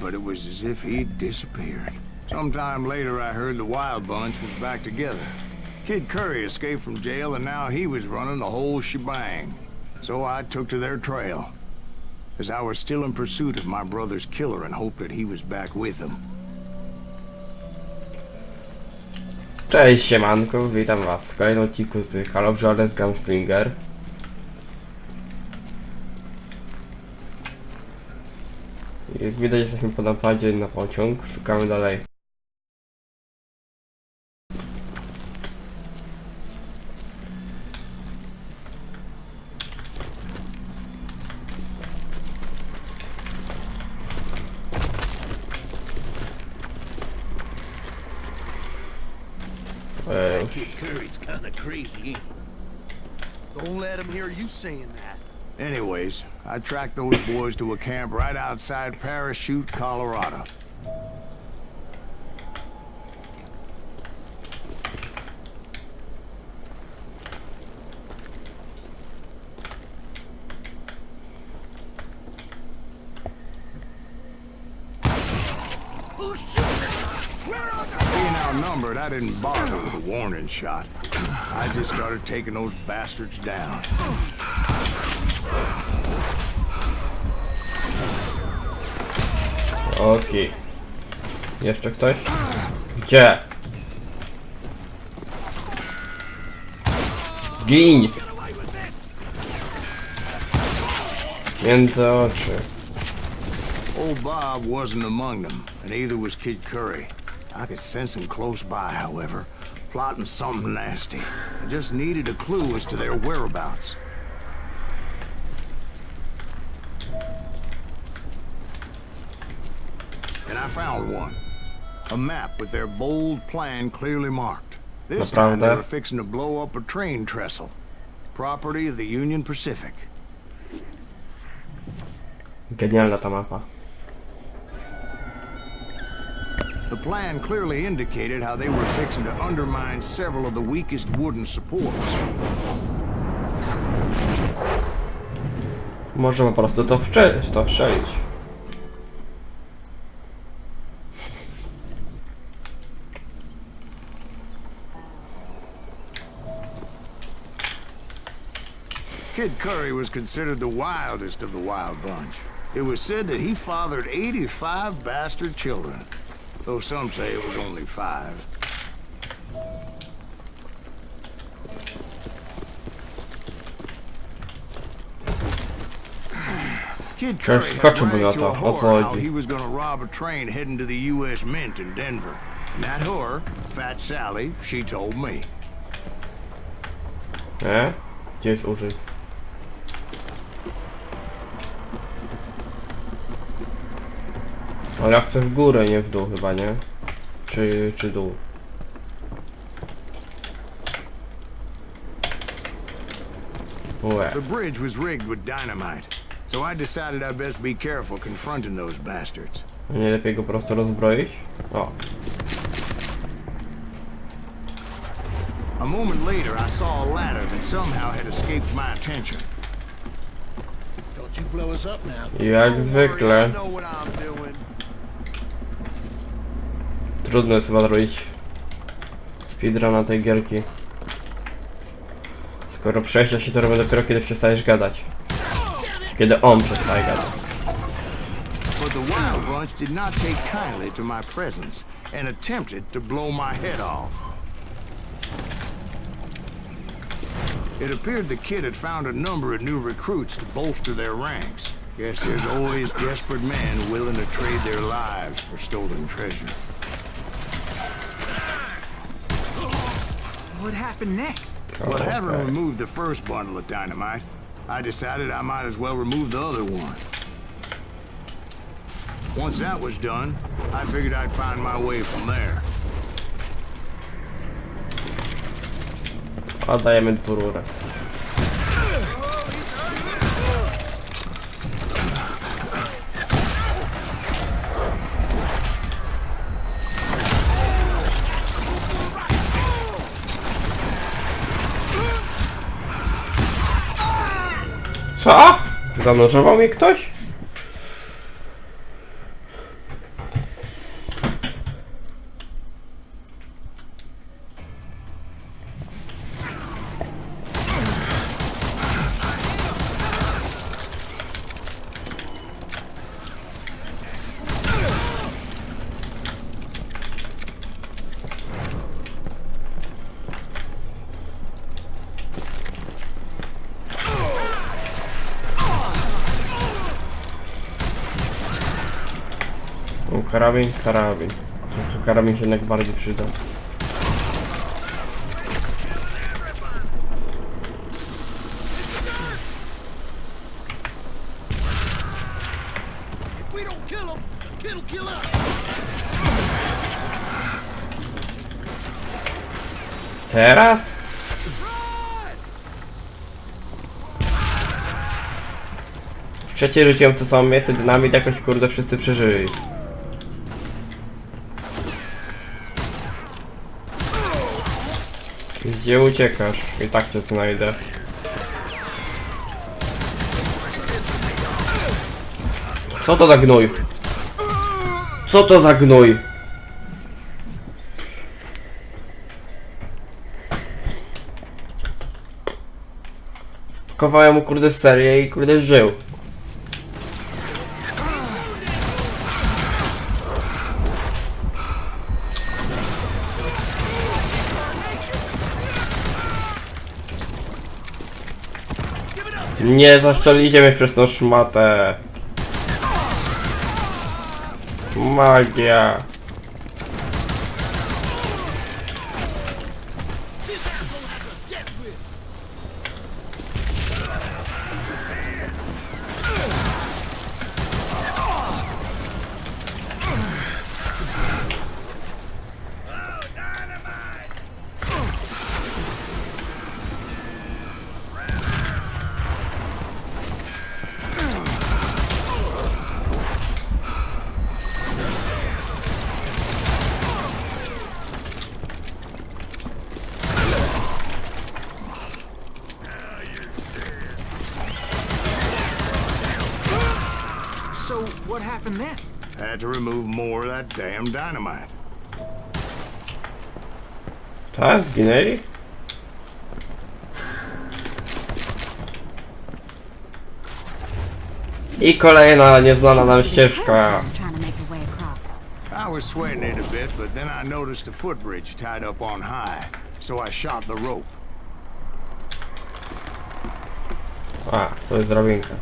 but it was as if he'd disappeared. Sometime later, I heard the Wild Bunch was back together. Kid Curry escaped from jail, and now he was running the whole shebang. So I took to their trail, as I was still in pursuit of my brother's killer and hoped that he was back with him. Cześć siemanko, witam was w kolejnym odcinku z Juarez Gunslinger. Jak widać, jesteśmy po napadzie na pociąg, szukamy dalej. Kid Curry's kinda crazy, ain't he? Don't let him hear you saying that. Anyways, I tracked those boys to a camp right outside Parachute, Colorado. Being outnumbered, I didn't bother with a warning shot. I just started taking those bastards down. Okej. Jeszcze ktoś? Gdzie? Gin! Między oczy. Old Bob wasn't among them, and neither was Kid Curry. I could sense him close by, however, plotting something nasty. I just needed a clue as to their whereabouts. And I found one. A map with their bold plan clearly marked. This time they were fixing to blow up a train trestle. Property of the Union Pacific. Genialna ta mapa. The plan clearly indicated how they were fixing to undermine several of the weakest wooden supports. Może po prostu to strzelić. Kid Curry was considered the wildest of the Wild Bunch. It was said that he fathered 85 bastard children, though some say it was only 5. Kid Curry had bragged to a whore how he was going to rob a train heading to the U.S. Mint in Denver. And that whore, Fat Sally, she told me. Gdzie jest użyj? Ale ja chcę w górę, nie w dół chyba, nie? Czy dół? The bridge was rigged with dynamite, so I decided I'd best be careful confronting those bastards. Nie lepiej go po prostu rozbroić? O. A moment later, I saw a ladder that somehow had escaped my attention. Don't you blow us up now. Jak zwykle. I know what I'm doing. Trudno jest chyba zrobić speedruna tej gierki. Skoro przejścia się to robią dopiero kiedy przestajesz gadać. Kiedy on przestaje gadać. But the Wild Bunch did not take kindly to my presence and attempted to blow my head off. It appeared the kid had found a number of new recruits to bolster their ranks. Guess there's always desperate men willing to trade their lives for stolen treasure. What happened next? Well, having removed the first bundle of dynamite, I decided I might as well remove the other one. Once that was done, I figured I'd find my way from there. A dajemy dwururę. Co? Zanurzował mnie ktoś? karabin. Tu karabin się jednak bardziej przyda. We don't kill him. Kid'll kill us. Teraz? Trzecie rzuciłem to samo miejsce, dynamit jakoś kurde wszyscy przeżyli. Gdzie uciekasz? I tak cię znajdę. Co to za gnój? Co to za gnój? Wpakowałem mu kurde serię i kurde żył. Nie zaszczelicie mnie przez tą szmatę. Magia. So, what happened then? Had to remove more of that damn dynamite. Tak, zginęli? I kolejna nieznana nam ścieżka. Trying to make your way across. I was sweating it a bit, but then I noticed a footbridge tied up on high, so I shot the rope. A, to jest drabinka.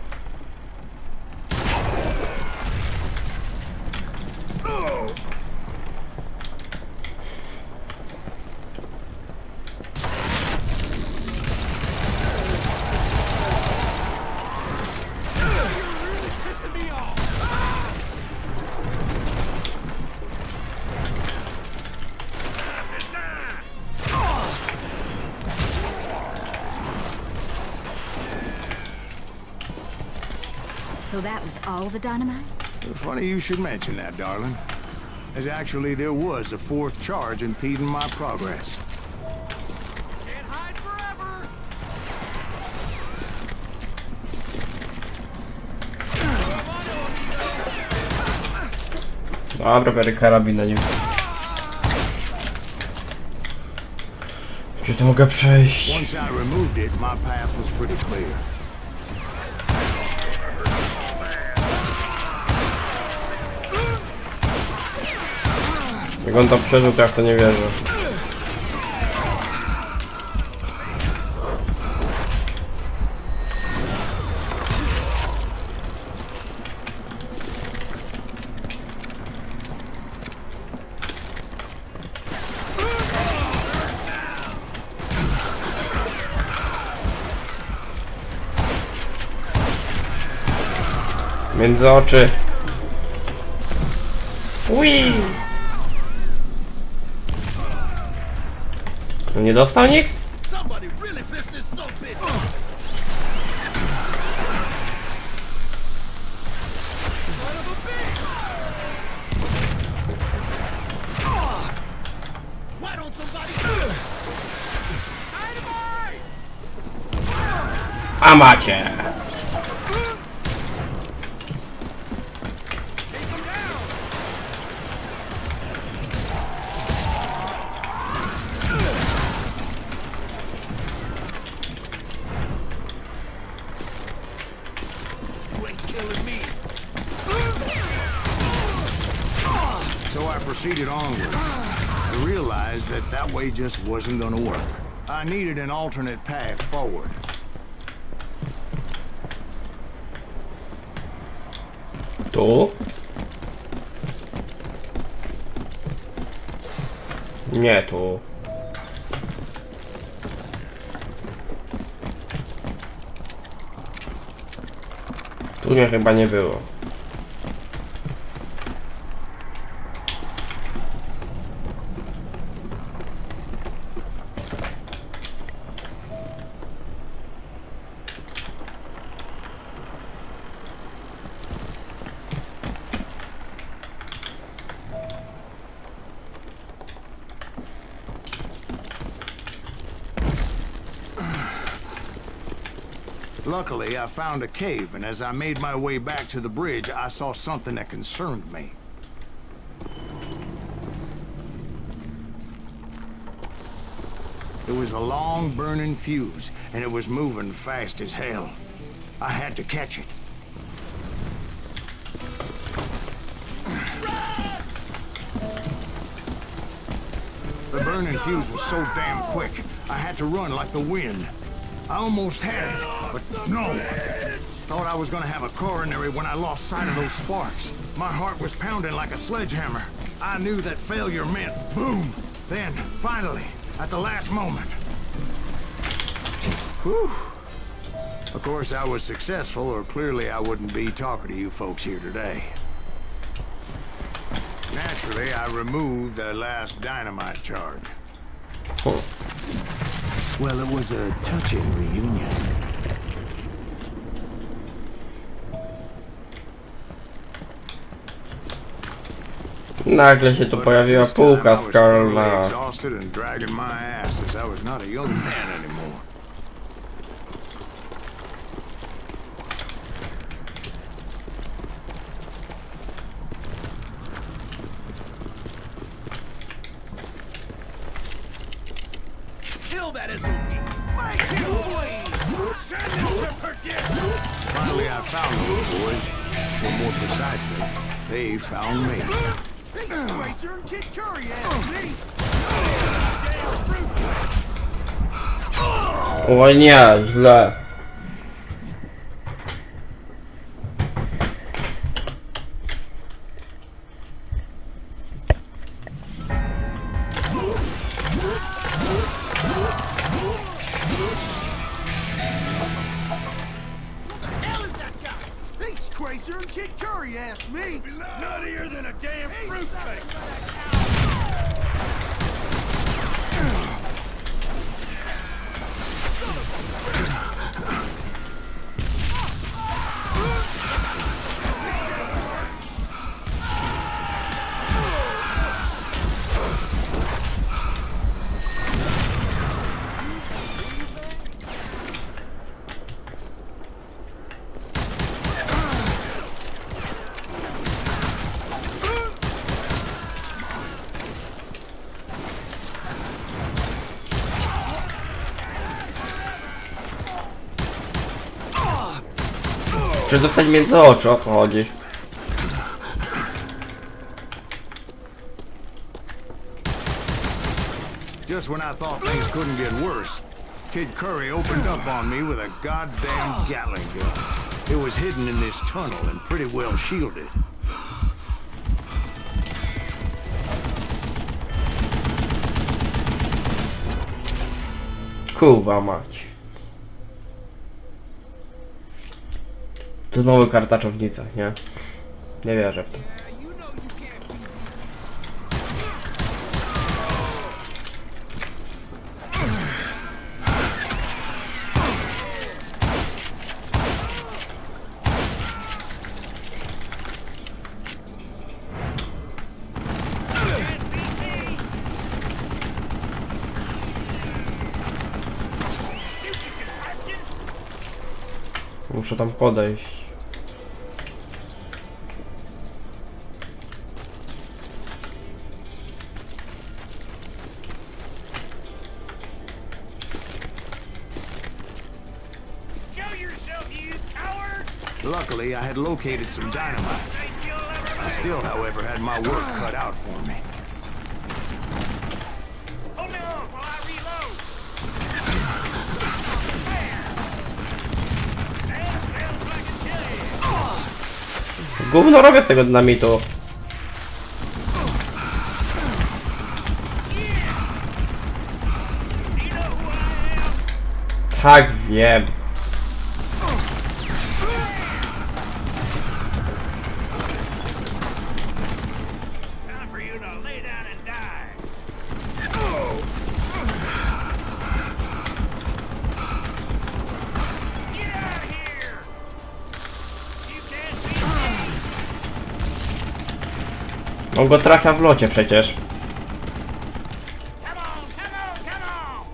So that was all the dynamite? Funny you should mention that, darling. As actually there was a fourth charge impeding my progress. Can't hide forever. Dobra, biorę karabin na nim. Gdzie tu mogę przejść? Once I removed it, my path was pretty clear. Jak on tam przeżył, to ja w to nie wierzę. Między oczy. Ui! No nie dostał nikt? Somebody really pissed this son of a bitch. Son of a bitch. Why don't somebody dynamite? A macie! Take him down. You ain't killing me. So I proceeded onward. I realized that that way just wasn't gonna work. I needed an alternate path forward. Tu? Nie tu. Tu mnie chyba nie było. Luckily, I found a cave, and as I made my way back to the bridge, I saw something that concerned me. It was a long burning fuse, and it was moving fast as hell. I had to catch it. The burning fuse was so damn quick, I had to run like the wind. I almost had it, but no. Thought I was gonna have a coronary when I lost sight of those sparks. My heart was pounding like a sledgehammer. I knew that failure meant boom. Then, finally, at the last moment. Whew. Of course, I was successful, or clearly I wouldn't be talking to you folks here today. Naturally, I removed the last dynamite charge. O. Well, it was a touching reunion. Nagle się tu pojawiła półka skalna. Exhausted and dragging my ass as I was not a young man anymore. Kill that SOB! Make him bleed! Send him to perdition! Finally, I found those boys. Or more precisely, they found me. Hey, Tracer and Kid Curry asked me! O nie, źle. Tracer and Kid Curry asked me. Nuttier than a damn fruitcake. Czy dostać między oczy, o to chodzi. Just when I thought things couldn't get worse, Kid Curry opened up on me with a goddamn Gatling gun. It was hidden in this tunnel and pretty well shielded. Kurwa mać. To znowu karta czownica, nie? Nie wierzę w to. Muszę tam podejść. Luckily, I had located some dynamite. I still, however, had my work cut out for me. Hold me off while I reload. That smells like a killie. Gówno robię z tego dynamitu. Shit! Tak, wiem. Time for you to lay down and die. Get out of here! You can't beat me! On go trafia w locie przecież. Come on, come on, come on!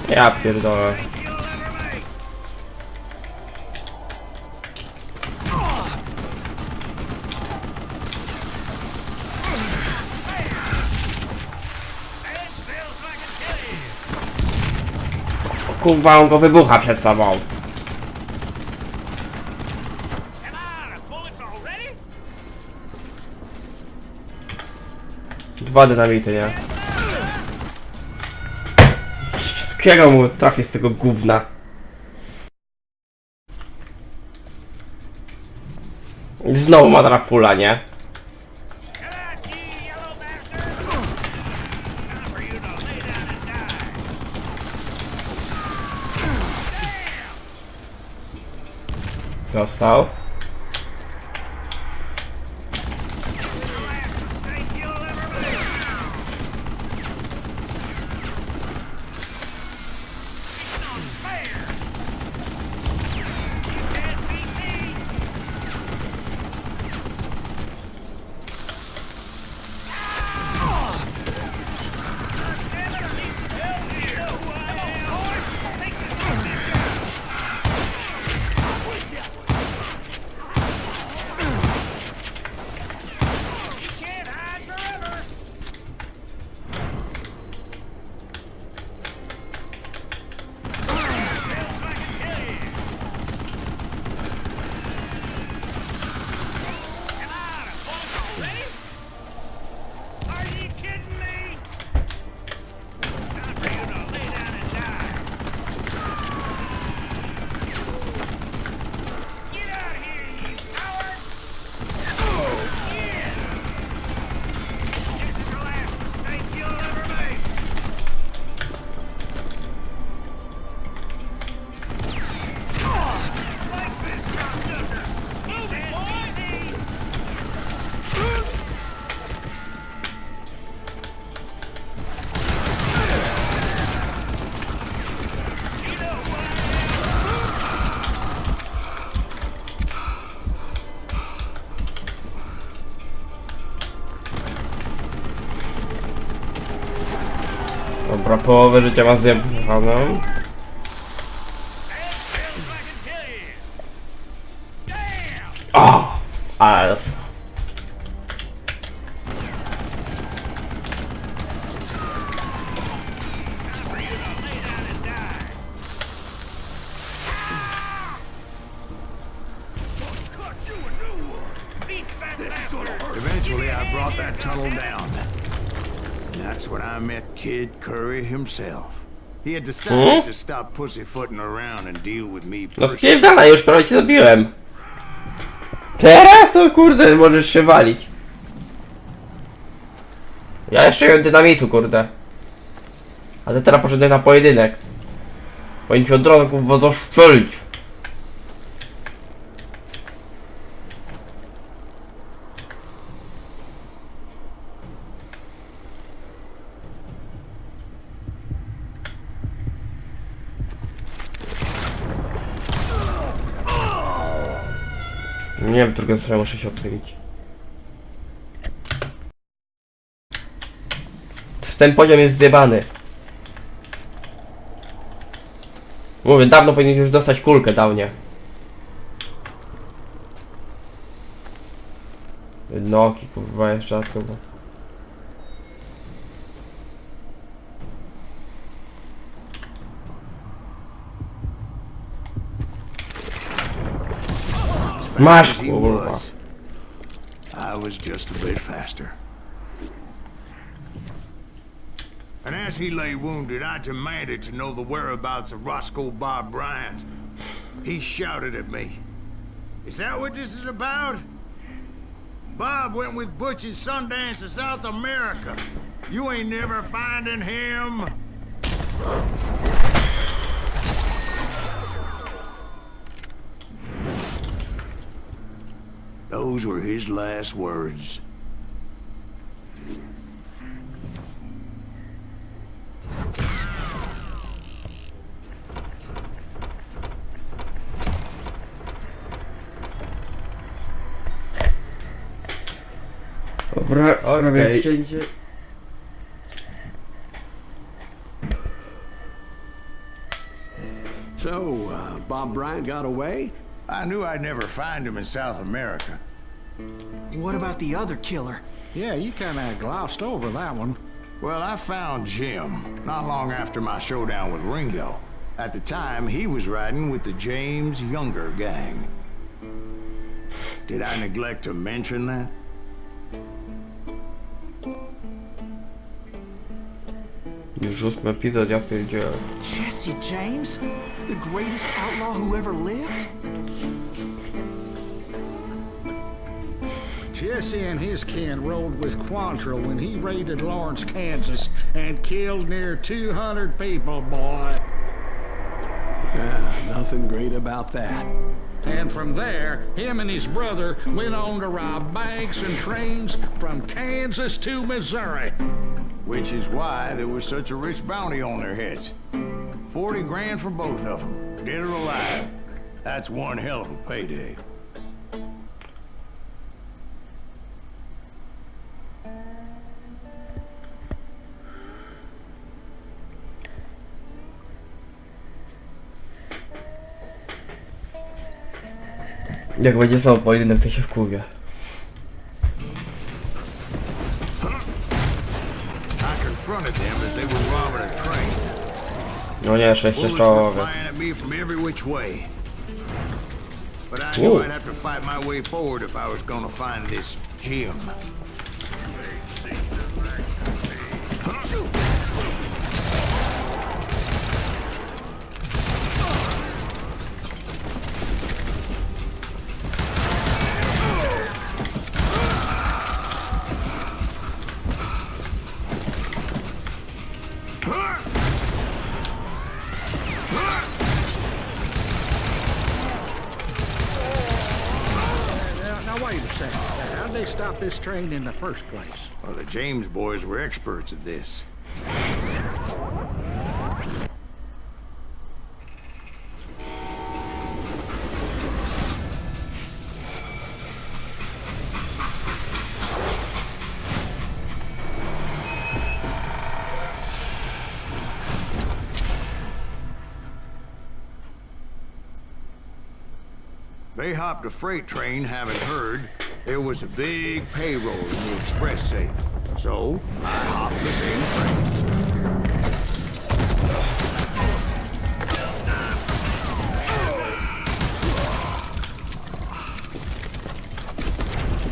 Ja pierdolę. Think you'll ever make! Stand still so I can kill you! Kurwa, on go wybucha przed sobą. Am I out of bullets already? Dwa dynamity, nie? Wszystkiego mu trafię z tego gówna. I znowu ma drapula, nie? Come out, you yellow bastard! Time for you to lay down and die! Damn! Dostał. The last mistake you'll ever make! It's not fair! You can't beat me! Damn it, I need some help here! You know who I am! Boys, take this from me! You can't hide forever! Stand so I can kill you! Am I out of bullets already? Are you kidding me? It's time for you to lay down and die. Get out of here, you coward! Shit! This is the last mistake you'll ever make. Like this, cocksucker! Move it, boys! You know what I am! Dobra, połowę życia ma zjebaną. Stand still so I can kill you! Damn! O! Ale... Time for you to lay down and die! Cut you a new one! Beat that bastard! Eventually, I brought that tunnel down. And that's when I met Kid Curry himself. He had decided to stop pussyfooting around and deal with me No personally. wpierdala, już prawie cię zabiłem. Teraz to kurde, możesz się walić. Ja jeszcze miałem dynamitu, kurde. Ale teraz poszedłem na pojedynek. Powinien się od razu kurwa zaszczelić. Nie wiem, w drugą stronę muszę się odchylić. Ten poziom jest zjebany. Mówię, dawno powinien już dostać kulkę, dawnie. Noki, kurwa, jeszcze raz, kurwa. Masz, As he kurwa. was, I was just a bit faster. And as he lay wounded, I demanded to know the whereabouts of Roscoe Bob Bryant. He shouted at me. Is that what this is about? Bob went with Butch's Sundance to South America. You ain't never finding him. Those were his last words. Dobra, okej. So, Bob Bryant got away? I knew I'd never find him in South America. What about the other killer? Yeah, you kind of glossed over that one. Well, I found Jim not long after my showdown with Ringo. At the time, he was riding with the James Younger gang. Did I neglect to mention that? Już 8 epizod, ja pierdzielę. Jesse James? The greatest outlaw who ever lived? Jesse and his kin rode with Quantrill when he raided Lawrence, Kansas, and killed near 200 people, boy. Nothing great about that. And from there, him and his brother went on to rob banks and trains from Kansas to Missouri. Which is why there was such a rich bounty on their heads. 40 grand for both of them, dead or alive. That's one hell of a payday. Jak będzie znowu pojedynek, to się wkurwię. I confronted them as they were robbing a train. No nie, 6 Bullets were czołowe. flying at me from every which way. But I knew I'd have to fight my way forward if I was gonna find this Jim. Now wait a second. How'd they stop this train in the first place? Well, the James boys were experts at this. They hopped a freight train, having heard there was a big payroll in the express safe. So, I hopped the same train.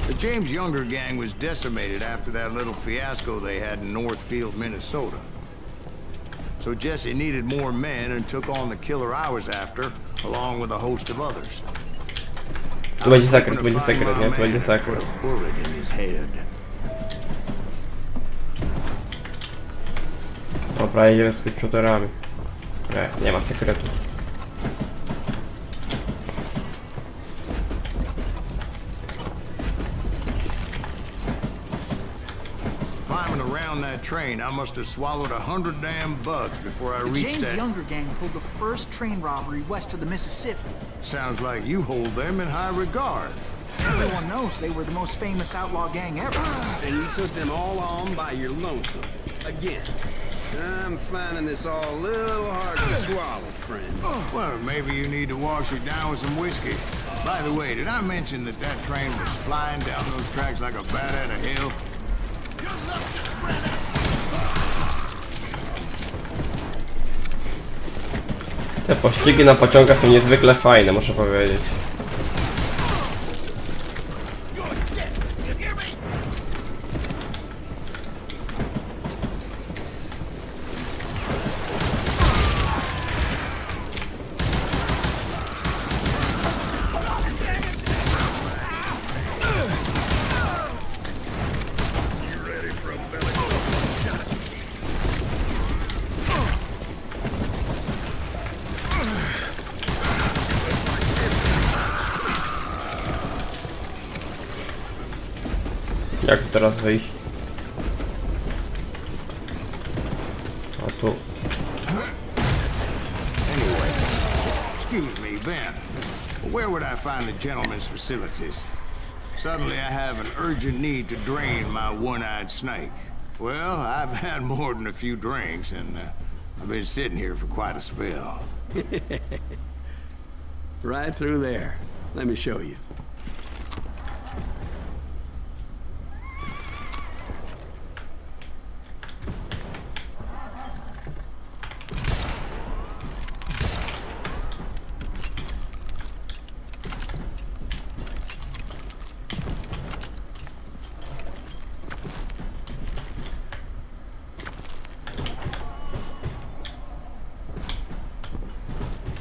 The James Younger gang was decimated after that little fiasco they had in Northfield, Minnesota. So Jesse needed more men and took on the killer I was after, along with a host of others. Tu będzie sekret, nie? Tu będzie sekret. Dobra, jedziemy z quickshooterami. Nie ma sekretu. Climbing around that train, I must have swallowed 100 damn bugs before I The reached James that. Younger gang pulled the first train robbery west of the Mississippi. Sounds like you hold them in high regard. Everyone knows they were the most famous outlaw gang ever. And you took them all on by your lonesome. Again. I'm finding this all a little hard to swallow, friend. Well, maybe you need to wash it down with some whiskey. By the way, did I mention that that train was flying down those tracks like a bat out of hell? Te pościgi na pociągach są niezwykle fajne, muszę powiedzieć. Jak tu teraz wyjść? A tu. Anyway, excuse me, Ben. Where would I find the gentleman's facilities? Suddenly I have an urgent need to drain my one-eyed snake. Well, I've had more than a few drinks, and I've been sitting here for quite a spell. Right through there. Let me show you.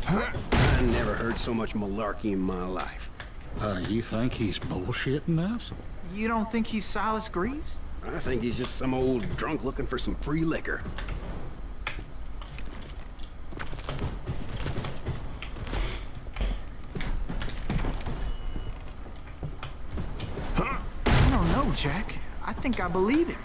I never heard so much malarkey in my life. You think he's bullshitting us? You don't think he's Silas Greaves? I think he's just some old drunk looking for some free liquor. I don't know, Jack. I think I believe him.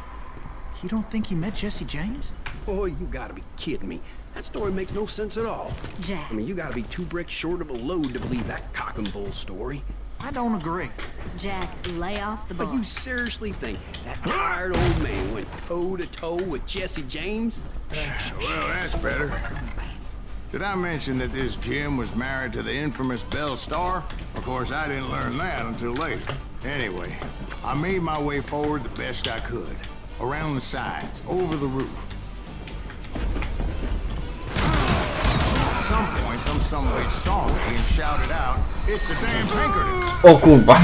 You don't think he met Jesse James? Boy, you gotta be kidding me. That story makes no sense at all. Jack. I mean, you gotta be 2 bricks short of a load to believe that cock and bull story. I don't agree. Jack, lay off the But bar. you seriously think that tired old man went toe-to-toe with Jesse James? Well, that's better. Did I mention that this Jim was married to the infamous Belle Starr? Of course, I didn't learn that until later. Anyway, I made my way forward the best I could. Around the sides, over the roof. At some point, some somebody saw me and shouted out, "It's a damn Pinkerton!" O kurwa.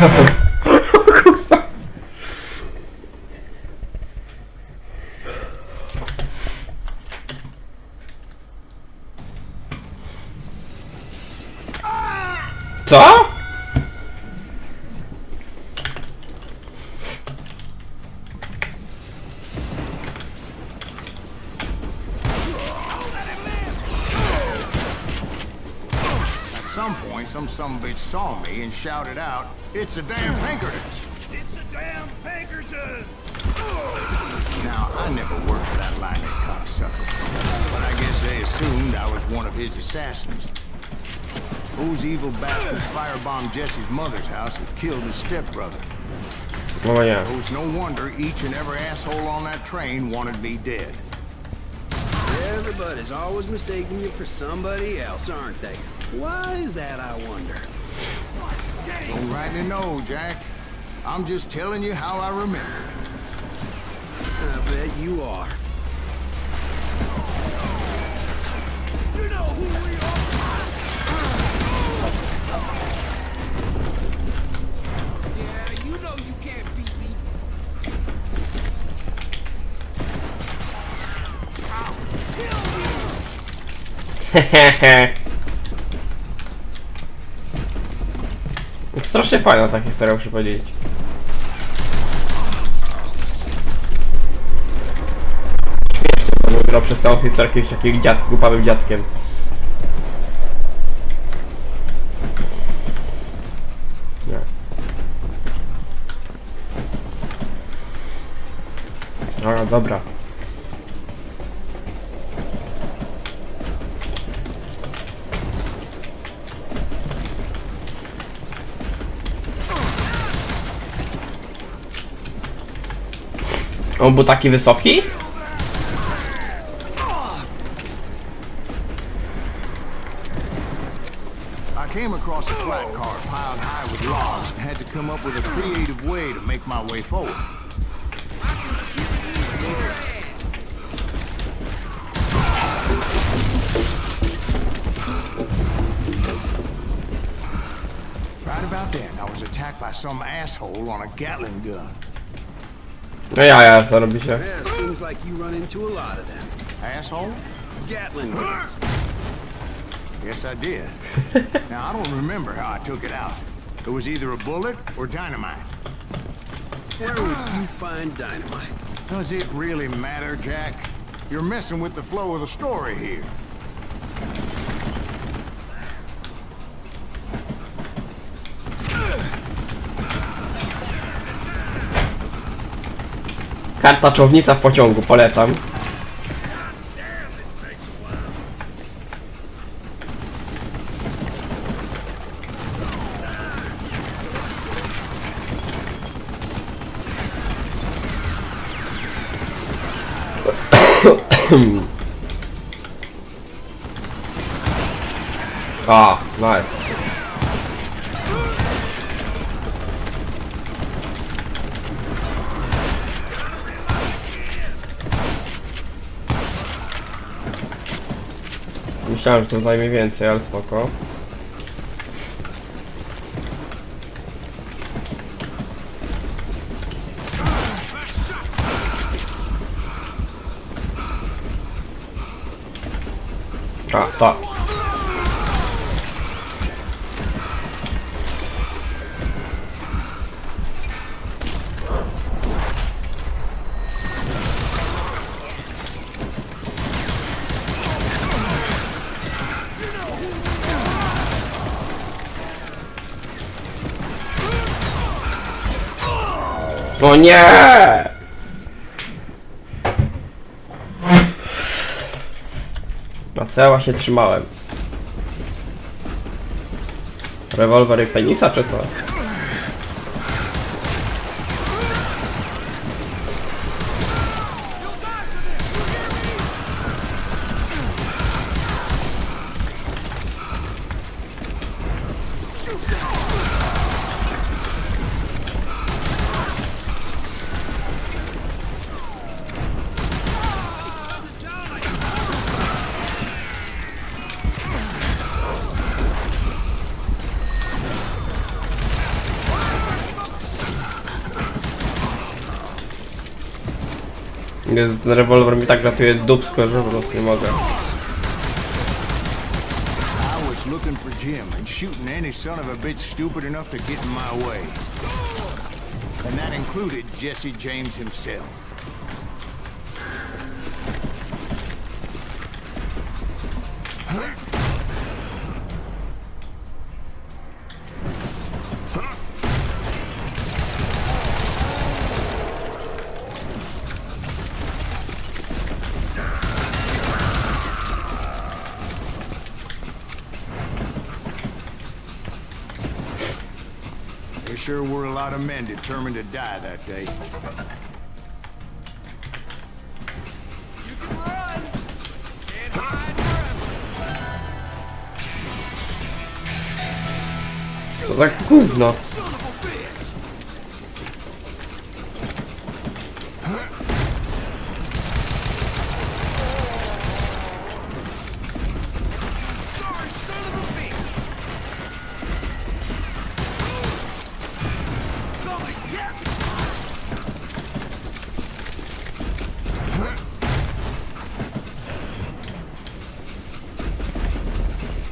Co? At some point, some sumbitch saw me and shouted out, "It's a damn Pinkerton!" It's a damn Pinkerton! Now, I never worked for that lying cocksucker, but I guess they assumed I was one of his assassins. Those evil bastards firebombed Jesse's mother's house and killed his stepbrother. O nie. It was no wonder each and every asshole on that train wanted me dead. Everybody's always mistaking you for somebody else, aren't they? Why is that, I wonder? Don't rightly know, Jack. I'm just telling you how I remember. I bet you are. You know who we are! Yeah, you know you can't beat me. I'll kill you! Hehehe. Strasznie fajna ta historia, muszę powiedzieć. Śmiesznie to wygrał przez całą historię jakimś takim głupawym dziadkiem. Nie. A, dobra. On był taki wysoki? I came across a flat car piled high with logs and had to come up with a creative way to make my way forward. Right about then, I was attacked by some asshole on a Gatling gun. No ja, to robi się. Yeah, seems like you run into a lot of them. Asshole? Gatling guns. Yes, I did. Now, I don't remember how I took it out. It was either a bullet or dynamite. Where would you find dynamite? Does it really matter, Jack? You're messing with the flow of the story here. Kartaczownica w pociągu, polecam. A, nice. Myślałem, że to zajmie więcej, ale spoko. A, tak. O nie! Na cała się trzymałem. Rewolwer i penisa, czy co? Ten rewolwer mi tak ratuje dupsko, że po prostu nie mogę. I was looking for Jim and shooting any son of a bitch stupid enough to get in my way. And that included Jesse James himself. There sure were a lot of men determined to die that day. You can run. Can't hide forever. Co tak gówno? Son of a bitch. Sorry, son of a bitch. Come and get me.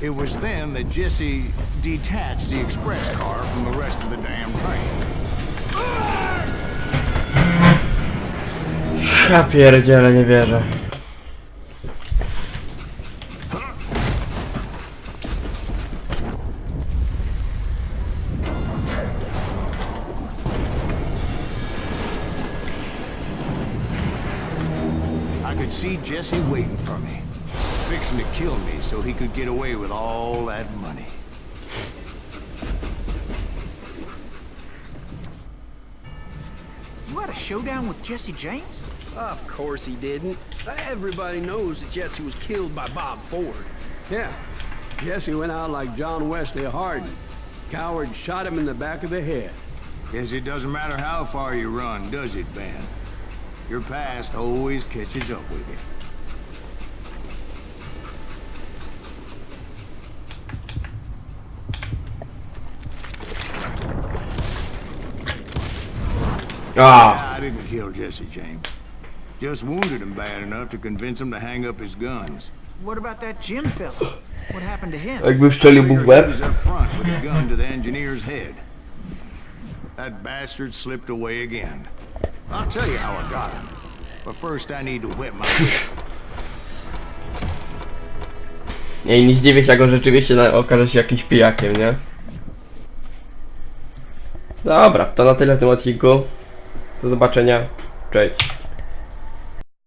It was then that Jesse detached the express car from the rest of the damn train. Ja pierdzielę, nie wierzę. I could see Jesse waiting for me, fixing to kill me so he could get away with all that money. You had a showdown with Jesse James? Of course he didn't. Everybody knows that Jesse was killed by Bob Ford. Yeah. Jesse went out like John Wesley Hardin. Coward shot him in the back of the head. Guess it doesn't matter how far you run, does it, Ben? Your past always catches up with you. A, I didn't kill Jesse James. Just wounded him bad enough to convince him to hang up his guns. What about that Jim fella? What happened to him? jakby strzelił mu w He łeb. was up front with a gun to the engineer's head. That bastard slipped away again. I'll tell you how I got him. But first I need to wet my whip. Nie zdziwię się, jak on rzeczywiście okaże się jakimś pijakiem, nie? Dobra, to na tyle w tym odcinku. Do zobaczenia. Cześć.